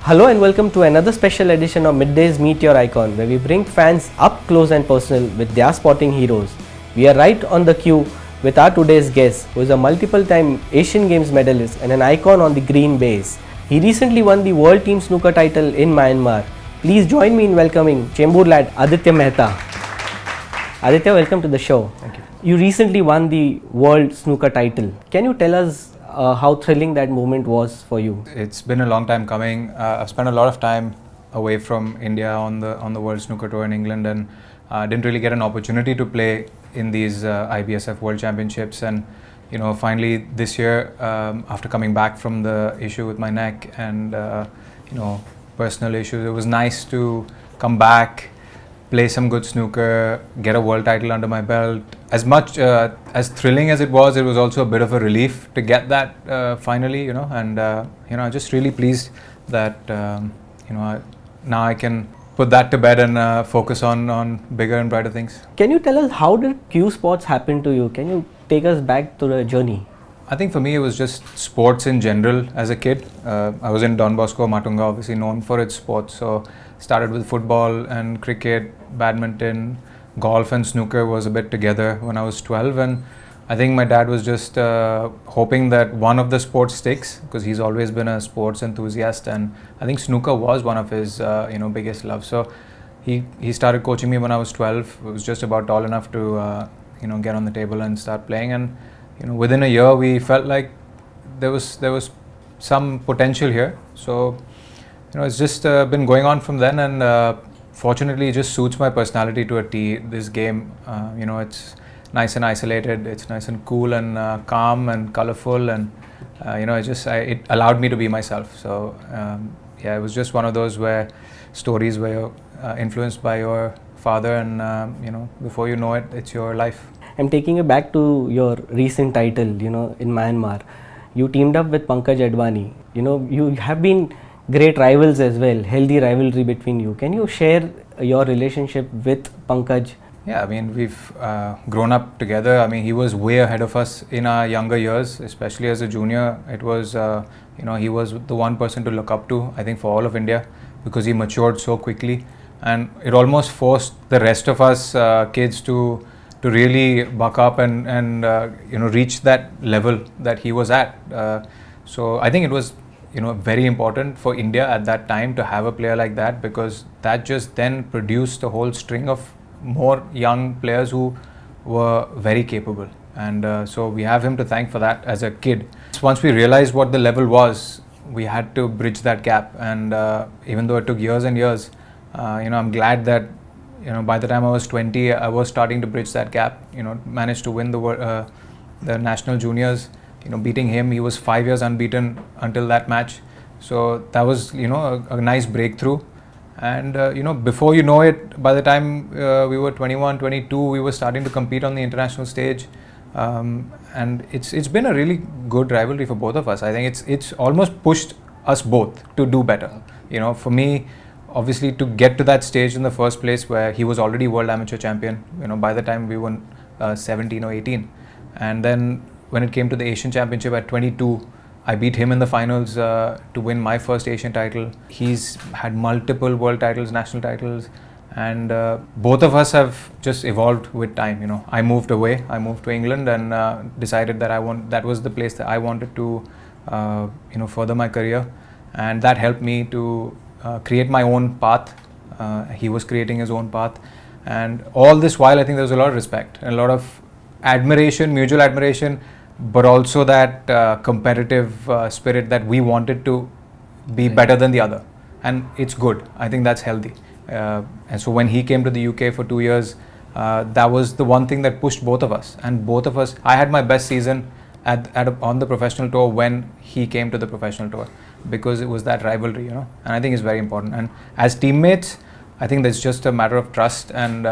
Hello and welcome to another special edition of Midday's Meet Your Icon, where we bring fans up close and personal with their sporting heroes. We are right on the queue with our today's guest, who is a multiple-time Asian Games medalist and an icon on the green base. He recently won the World Team Snooker title in Myanmar. Please join me in welcoming Chembur lad Aditya Mehta. Aditya, welcome to the show. Thank you. You recently won the World Snooker title. Can you tell us how thrilling that moment was for you? It's been a long time coming. I've spent a lot of time away from India on the World Snooker Tour in England, and didn't really get an opportunity to play in these IBSF World Championships. And finally this year, after coming back from the issue with my neck and personal issues, it was nice to come back, play some good snooker, get a world title under my belt. As much as thrilling as it was also a bit of a relief to get that finally, and I'm just really pleased that now I can put that to bed and focus on bigger and brighter things. Can you tell us how did Q Sports happen to you? Can you take us back to the journey? I think for me it was just sports in general as a kid. I was in Don Bosco, Matunga, obviously known for its sports. So started with football and cricket, badminton, golf and snooker was a bit together when I was 12. And I think my dad was just hoping that one of the sports sticks, because he's always been a sports enthusiast, and I think snooker was one of his biggest loves. So he started coaching me when I was 12. I was just about tall enough to get on the table and start playing. And within a year we felt like there was some potential here. So it's just been going on from then, and fortunately it just suits my personality to a T. This game, it's nice and isolated, it's nice and cool and calm and colorful, and it allowed me to be myself. So it was just one of those stories where you're influenced by your father, and before you know it, it's your life. I'm taking you back to your recent title, in Myanmar. You teamed up with Pankaj Advani. You have been great rivals as well, healthy rivalry between you. Can you share your relationship with Pankaj? Yeah, I mean, we've grown up together. I mean, he was way ahead of us in our younger years, especially as a junior. It was, he was the one person to look up to, I think, for all of India, because he matured so quickly. And it almost forced the rest of us kids to really buck up and reach that level that he was at. So I think it was very important for India at that time to have a player like that, because that just then produced a whole string of more young players who were very capable. And so we have him to thank for that as a kid. Once we realized what the level was, we had to bridge that gap. And even though it took years and years, I'm glad that by the time I was 20, I was starting to bridge that gap. Managed to win the national juniors. Beating him, he was 5 years unbeaten until that match. So that was a nice breakthrough. And before you know it, by the time we were 21, 22, we were starting to compete on the international stage. And it's been a really good rivalry for both of us. I think it's almost pushed us both to do better. For me, obviously, to get to that stage in the first place, where he was already world amateur champion, by the time we were 17 or 18. And then when it came to the Asian Championship at 22, I beat him in the finals to win my first Asian title. He's had multiple world titles, national titles, and both of us have just evolved with time. I moved away. I moved to England and decided that that was the place that I wanted to further my career, and that helped me to create my own path. He was creating his own path, and all this while I think there was a lot of respect and a lot of admiration, mutual admiration, but also that competitive spirit that we wanted to be better than the other, and it's good. I think that's healthy. And so when he came to the UK for 2 years, that was the one thing that pushed both of us. And both of us, I had my best season on the professional tour when he came to the professional tour, because it was that rivalry, and I think it's very important. And as teammates, I think there's just a matter of trust, and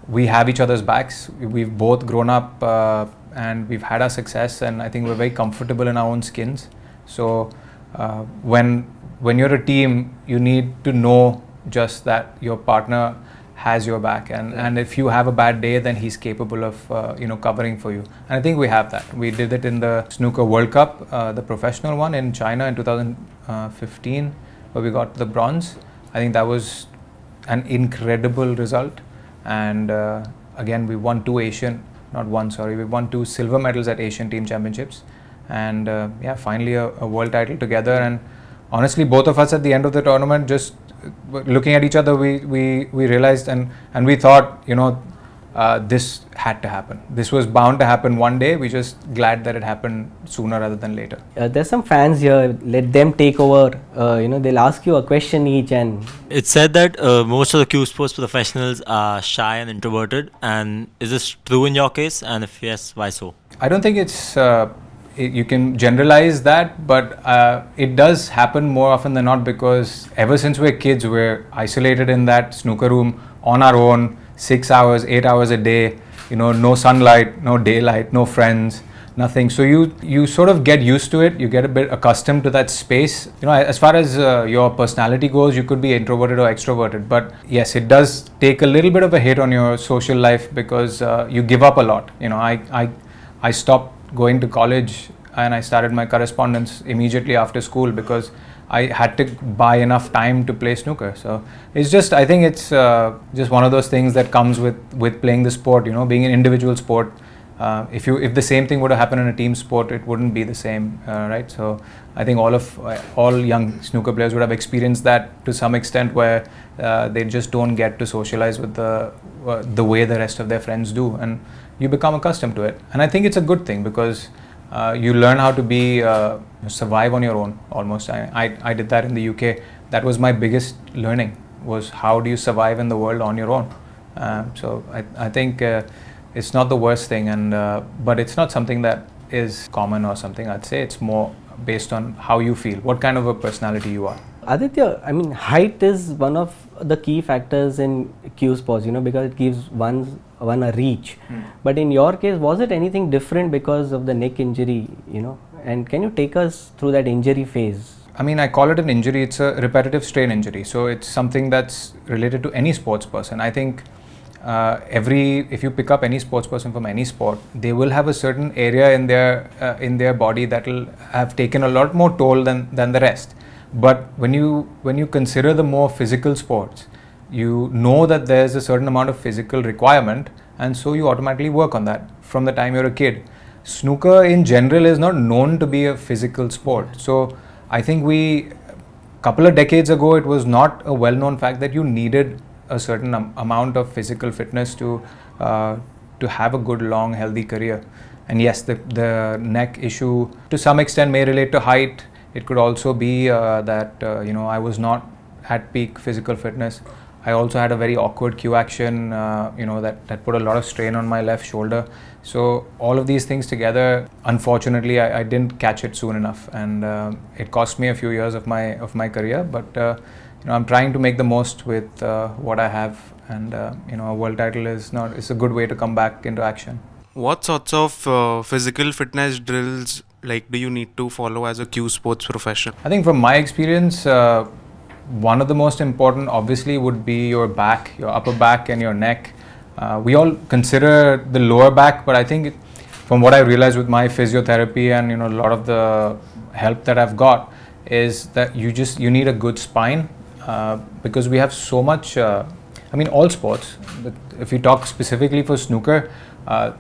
we have each other's backs. We've both grown up and we've had our success, and I think we're very comfortable in our own skins. So when you're a team, you need to know just that your partner has your back, and if you have a bad day, then he's capable of covering for you. And I think we have that. We did it in the Snooker World Cup, the professional one in China in 2015. but we got the bronze. I think that was an incredible result. And again, we won we won 2 silver medals at Asian Team Championships. And finally a world title together. And honestly, both of us at the end of the tournament, just looking at each other, we realized and we thought, this had to happen. This was bound to happen one day. We're just glad that it happened sooner rather than later. There's some fans here. Let them take over. They'll ask you a question each, and It's said that most of the Q Sports professionals are shy and introverted. And is this true in your case? And if yes, why so? I don't think it's you can generalize that, but it does happen more often than not, because ever since we're kids, we're isolated in that snooker room on our own, 6 hours, 8 hours a day, no sunlight, no daylight, no friends, nothing. So you sort of get used to it. You get a bit accustomed to that space. As far as your personality goes, you could be introverted or extroverted, but yes, it does take a little bit of a hit on your social life, because you give up a lot. I stopped going to college and I started my correspondence immediately after school because I had to buy enough time to play snooker. So it's just, I think it's just one of those things that comes with playing the sport, being an individual sport. If the same thing would have happened in a team sport, it wouldn't be the same, right? So I think all young snooker players would have experienced that to some extent, where they just don't get to socialize with the way the rest of their friends do, and you become accustomed to it. And I think it's a good thing, because you learn how to survive on your own almost. I did that in the UK. That was my biggest learning, was how do you survive in the world on your own. So I think it's not the worst thing, but it's not something that is common or something. I'd say it's more based on how you feel, what kind of a personality you are. Aditya, height is one of the key factors in Q Sports, because it gives one a reach. But in your case, was it anything different because of the neck injury, And can you take us through that injury phase? I call it an injury. It's a repetitive strain injury. So it's something that's related to any sports person. I think if you pick up any sports person from any sport, they will have a certain area in their body that will have taken a lot more toll than the rest. But when you consider the more physical sports, you know that there's a certain amount of physical requirement, and so you automatically work on that from the time you're a kid. Snooker in general is not known to be a physical sport. So I think a couple of decades ago, it was not a well-known fact that you needed a certain amount of physical fitness to have a good, long, healthy career. And yes, the neck issue to some extent may relate to height. It could also be that I was not at peak physical fitness. I also had a very awkward cue action, that put a lot of strain on my left shoulder. So all of these things together, unfortunately, I didn't catch it soon enough, and it cost me a few years of my career. But I'm trying to make the most with what I have, and a world title is a good way to come back into action. What sorts of physical fitness drills do you need to follow as a Q Sports professional? I think from my experience, one of the most important obviously would be your back, your upper back and your neck. We all consider the lower back, but I think from what I realized with my physiotherapy and a lot of the help that I've got is that you need a good spine, because we have so much, all sports, but if you talk specifically for snooker,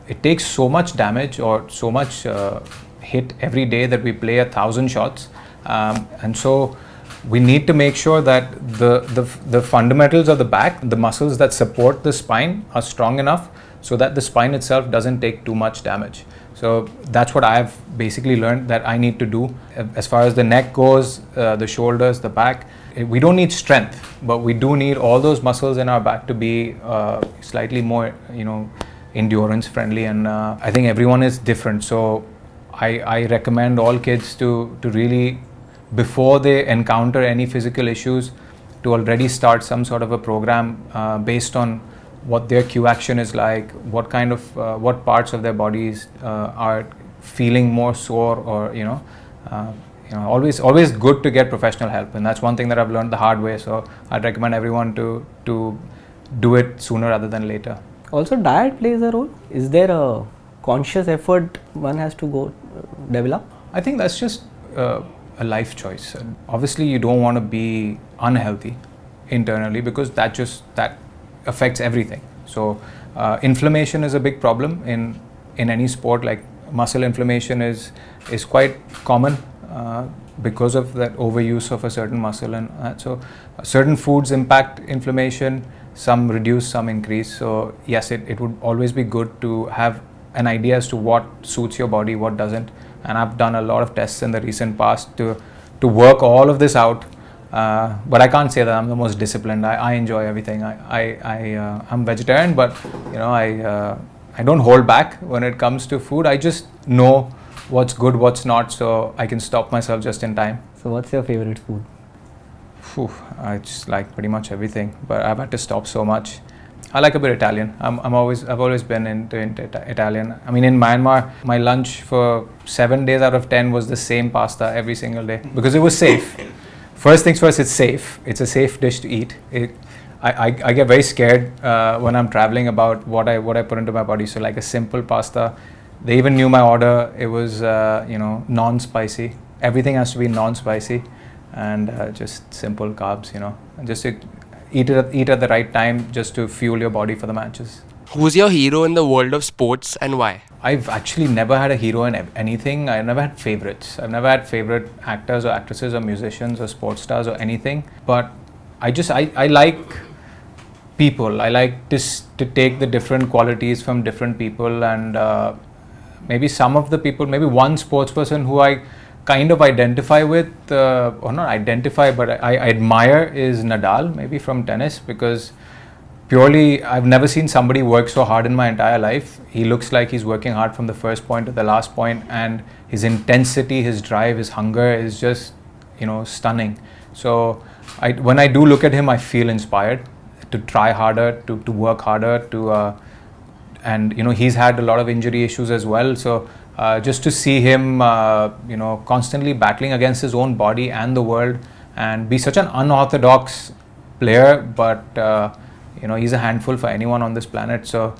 it takes so much damage or so much hit every day that we play 1,000 shots, and so we need to make sure that the fundamentals of the back, the muscles that support the spine, are strong enough so that the spine itself doesn't take too much damage. So that's what I've basically learned that I need to do. As far as the neck goes, the shoulders, the back, we don't need strength, but we do need all those muscles in our back to be slightly more, endurance friendly. And I think everyone is different. So I recommend all kids to really, before they encounter any physical issues, to already start some sort of a program based on what their cue action is like, what kind of what parts of their bodies are feeling more sore, or always good to get professional help, and that's one thing that I've learned the hard way. So I'd recommend everyone to do it sooner rather than later. Also, diet plays a role. Is there a conscious effort one has to go develop? I think that's just a life choice. And obviously, you don't want to be unhealthy internally because that affects everything. So inflammation is a big problem in any sport. Like muscle inflammation is quite common because of that overuse of a certain muscle, and so certain foods impact inflammation. Some reduce, some increase. So yes, it would always be good to have an idea as to what suits your body, what doesn't. And I've done a lot of tests in the recent past to work all of this out. But I can't say that I'm the most disciplined. I enjoy everything. I'm vegetarian, but I don't hold back when it comes to food. I just know what's good, what's not, so I can stop myself just in time. So what's your favorite food? I just like pretty much everything, but I've had to stop so much. I like a bit Italian. I've always been into Italian. I mean, in Myanmar, my lunch for 7 days out of 10 was the same pasta every single day because it was safe. First things first, it's safe. It's a safe dish to eat. I get very scared when I'm traveling about what I put into my body. So like a simple pasta, they even knew my order. It was non-spicy. Everything has to be non-spicy, and just simple carbs. Just to eat at the right time, just to fuel your body for the matches. Who's your hero in the world of sports and why? I've actually never had a hero in anything. I've never had favorites. I've never had favorite actors or actresses or musicians or sports stars or anything. But I like people. I like to take the different qualities from different people, and maybe some of the people, maybe one sports person who I kind of identify with, or not identify, but I admire is Nadal, maybe from tennis, because purely I've never seen somebody work so hard in my entire life. He looks like he's working hard from the first point to the last point, and his intensity, his drive, his hunger is just stunning. So when I do look at him, I feel inspired to try harder, to work harder, and he's had a lot of injury issues as well. So just to see him constantly battling against his own body and the world, and be such an unorthodox player, but he's a handful for anyone on this planet. So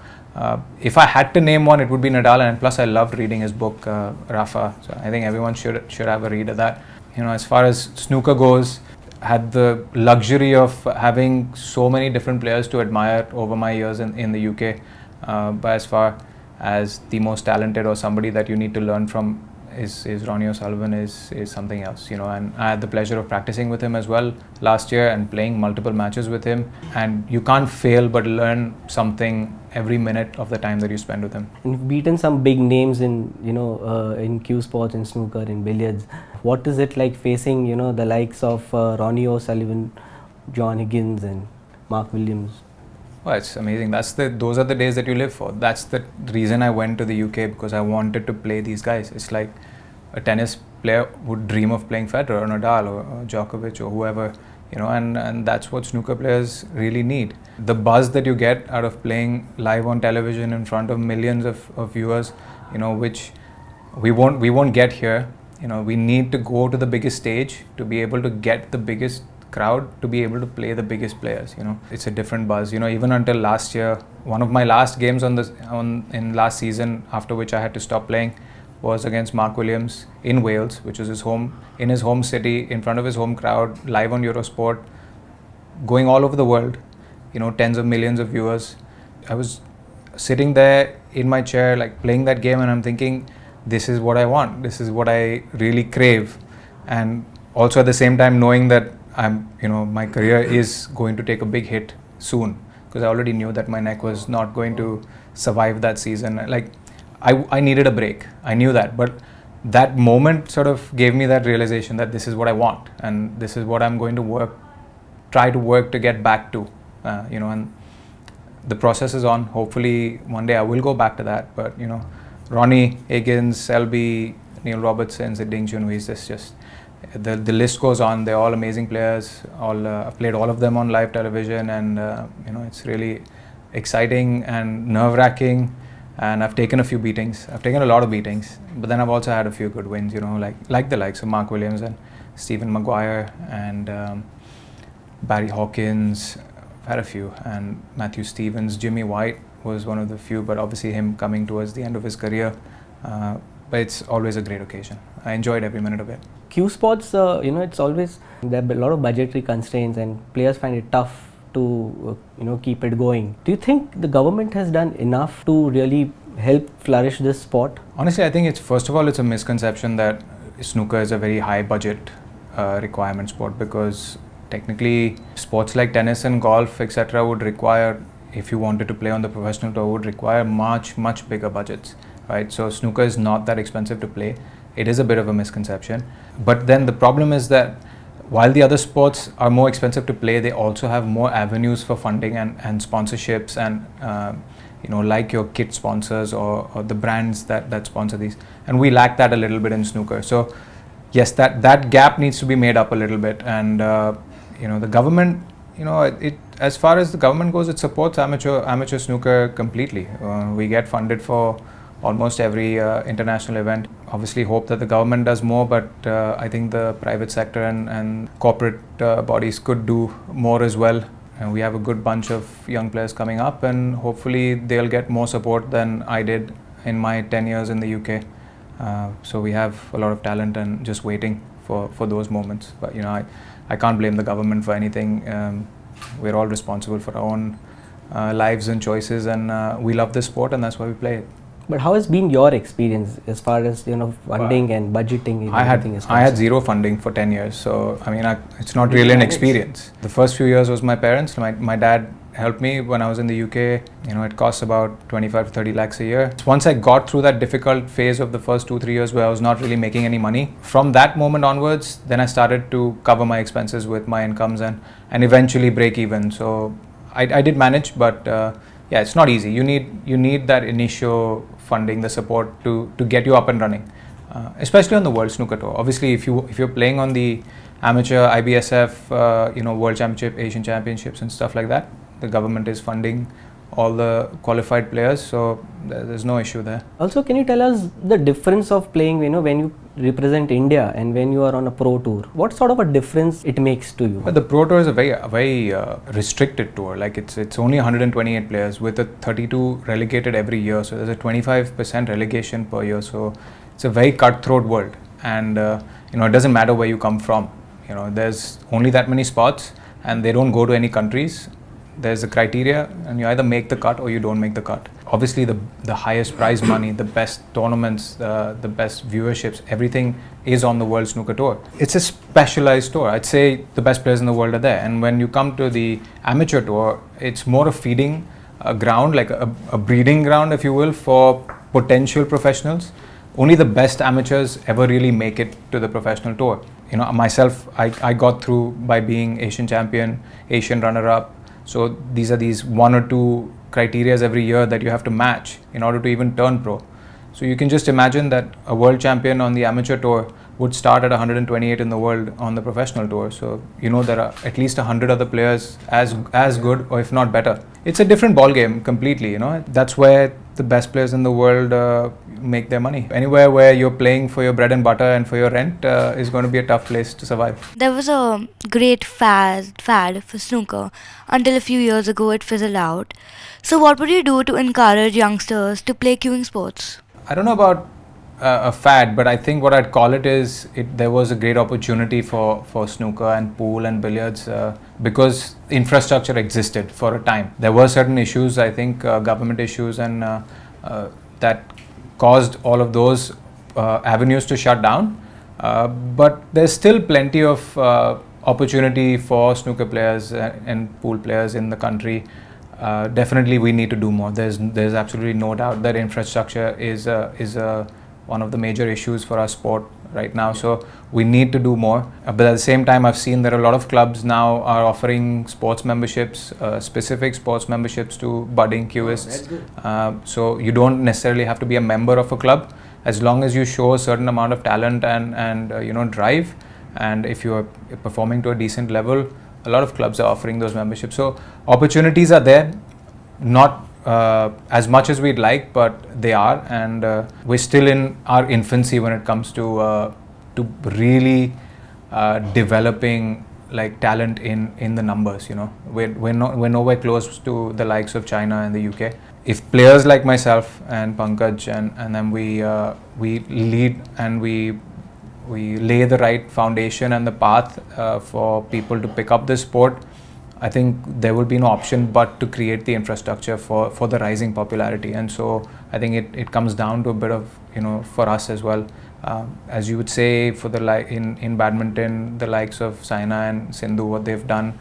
if I had to name one, it would be Nadal, and plus I loved reading his book, Rafa. So I think everyone should have a read of that. As far as snooker goes, had the luxury of having so many different players to admire over my years in the UK. But as far as the most talented or somebody that you need to learn from is Ronnie O'Sullivan is something else, and I had the pleasure of practicing with him as well last year and playing multiple matches with him, and you can't fail but learn something every minute of the time that you spend with him. You've beaten some big names in in Q sports, in snooker, in billiards. What is it like facing the likes of Ronnie O'Sullivan, John Higgins and Mark Williams? Well, it's amazing. Those are the days that you live for. That's the reason I went to the UK, because I wanted to play these guys. It's like a tennis player would dream of playing Federer or Nadal or Djokovic or whoever, and that's what snooker players really need. The buzz that you get out of playing live on television in front of millions of viewers, which we won't get here. We need to go to the biggest stage to be able to get the biggest crowd, to be able to play the biggest players. It's a different buzz. Even until last year, one of my last games in last season, after which I had to stop playing, was against Mark Williams in Wales, which was his home city, in front of his home crowd, live on Eurosport, going all over the world. Tens of millions of viewers. I was sitting there in my chair, like playing that game, and I'm thinking, this is what I want. This is what I really crave. And also at the same time knowing that my career is going to take a big hit soon, because I already knew that my neck was not going to survive that season. Like I needed a break. I knew that, but that moment sort of gave me that realization that this is what I want, and this is what I'm going to try to work to get back to, and the process is on. Hopefully one day I will go back to that, but Ronnie, Higgins, Selby, Neil Robertson, Ding Junhui, just the list goes on. They're all amazing players. I've played all of them on live television, and it's really exciting and nerve-wracking. And I've taken a few beatings. I've taken a lot of beatings, but then I've also had a few good wins. Like the likes of Mark Williams and Stephen Maguire and Barry Hawkins. I've had a few, and Matthew Stevens, Jimmy White was one of the few, but obviously him coming towards the end of his career. But it's always a great occasion. I enjoyed every minute of it. Q sports, it's always there are a lot of budgetary constraints, and players find it tough to keep it going. Do you think the government has done enough to really help flourish this sport? Honestly, I think it's first of all it's a misconception that snooker is a very high budget requirement sport, because technically sports like tennis and golf etc. would require, if you wanted to play on the professional tour, would require much bigger budgets, right? So snooker is not that expensive to play. It is a bit of a misconception, but then the problem is that while the other sports are more expensive to play, they also have more avenues for funding and sponsorships and like your kit sponsors or the brands that sponsor these, and we lack that a little bit in snooker. So yes, that gap needs to be made up a little bit, and the government, it as far as the government goes, it supports amateur snooker completely. We get funded for almost every international event. Obviously hope that the government does more, but I think the private sector and corporate bodies could do more as well. And we have a good bunch of young players coming up, and hopefully they'll get more support than I did in my 10 years in the UK. So we have a lot of talent and just waiting for those moments. But I can't blame the government for anything. We're all responsible for our own lives and choices, and we love this sport, and that's why we play it. But how has been your experience as far as funding and budgeting? I had zero funding for 10 years, so it's not really an experience. The first few years was my parents. My dad helped me when I was in the UK. It costs about 25 to 30 lakhs a year. Once I got through that difficult phase of the first 2-3 years where I was not really making any money, from that moment onwards, then I started to cover my expenses with my incomes and eventually break even. So I did manage, but yeah, it's not easy. You need that initial funding, the support to get you up and running, especially on the World Snooker Tour. Obviously, if you're playing on the amateur IBSF, World Championship, Asian Championships and stuff like that, the government is funding all the qualified players, so there's no issue there. Also, can you tell us the difference of playing, when you represent India and when you are on a pro tour? What sort of a difference it makes to you? But the pro tour is a very restricted tour. Like it's only 128 players with a 32 relegated every year. So there's a 25% relegation per year. So it's a very cutthroat world, and it doesn't matter where you come from. There's only that many spots, and they don't go to any countries. There's a criteria, and you either make the cut or you don't make the cut. Obviously the highest prize money, the best tournaments, the best viewerships, everything is on the World Snooker Tour. It's a specialized tour. I'd say the best players in the world are there, and when you come to the amateur tour, it's more a feeding ground, like a breeding ground, if you will, for potential professionals. Only the best amateurs ever really make it to the professional tour. Myself, I got through by being Asian champion, Asian runner-up. So these are these 1 or 2 criterias every year that you have to match in order to even turn pro. So you can just imagine that a world champion on the amateur tour would start at 128 in the world on the professional tour. So there are at least 100 other players as good, or if not better. It's a different ball game completely. That's where the best players in the world make their money. Anywhere where you're playing for your bread and butter and for your rent is going to be a tough place to survive. There was a great fad for snooker until a few years ago it fizzled out. So what would you do to encourage youngsters to play queuing sports? I don't know about a fad, but I think what I'd call it is there was a great opportunity for snooker and pool and billiards because infrastructure existed for a time. There were certain issues, I think government issues, and that caused all of those avenues to shut down. But there's still plenty of opportunity for snooker players and pool players in the country. Definitely we need to do more. There's absolutely no doubt that infrastructure is one of the major issues for our sport right now. So we need to do more. But at the same time, I've seen that a lot of clubs now are offering sports memberships, specific sports memberships to budding queuists. So you don't necessarily have to be a member of a club, as long as you show a certain amount of talent and drive. And if you are performing to a decent level, a lot of clubs are offering those memberships. So opportunities are there, not as much as we'd like, but they are, and we're still in our infancy when it comes to really developing like talent in the numbers. We're nowhere close to the likes of China and the UK. If players like myself and Pankaj and then we lead and we we lay the right foundation and the path for people to pick up this sport, I think there will be no option but to create the infrastructure for the rising popularity. And so I think it comes down to a bit of, for us as well. As you would say, for the in badminton, the likes of Saina and Sindhu, what they've done,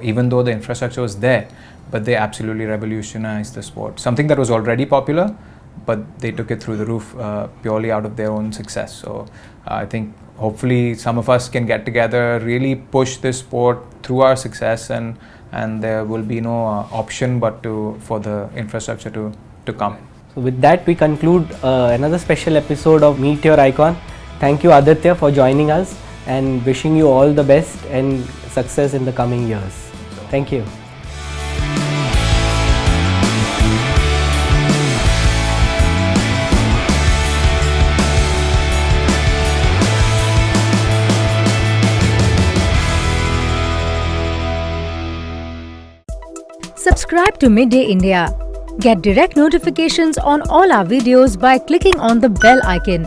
even though the infrastructure was there, but they absolutely revolutionized the sport. Something that was already popular, but they took it through the roof purely out of their own success. So I think hopefully some of us can get together, really push this sport through our success, and there will be no option but for the infrastructure to come. So with that, we conclude another special episode of Meet Your Icon. Thank you, Aditya, for joining us, and wishing you all the best and success in the coming years. Thank you. Subscribe to Midday India. Get direct notifications on all our videos by clicking on the bell icon.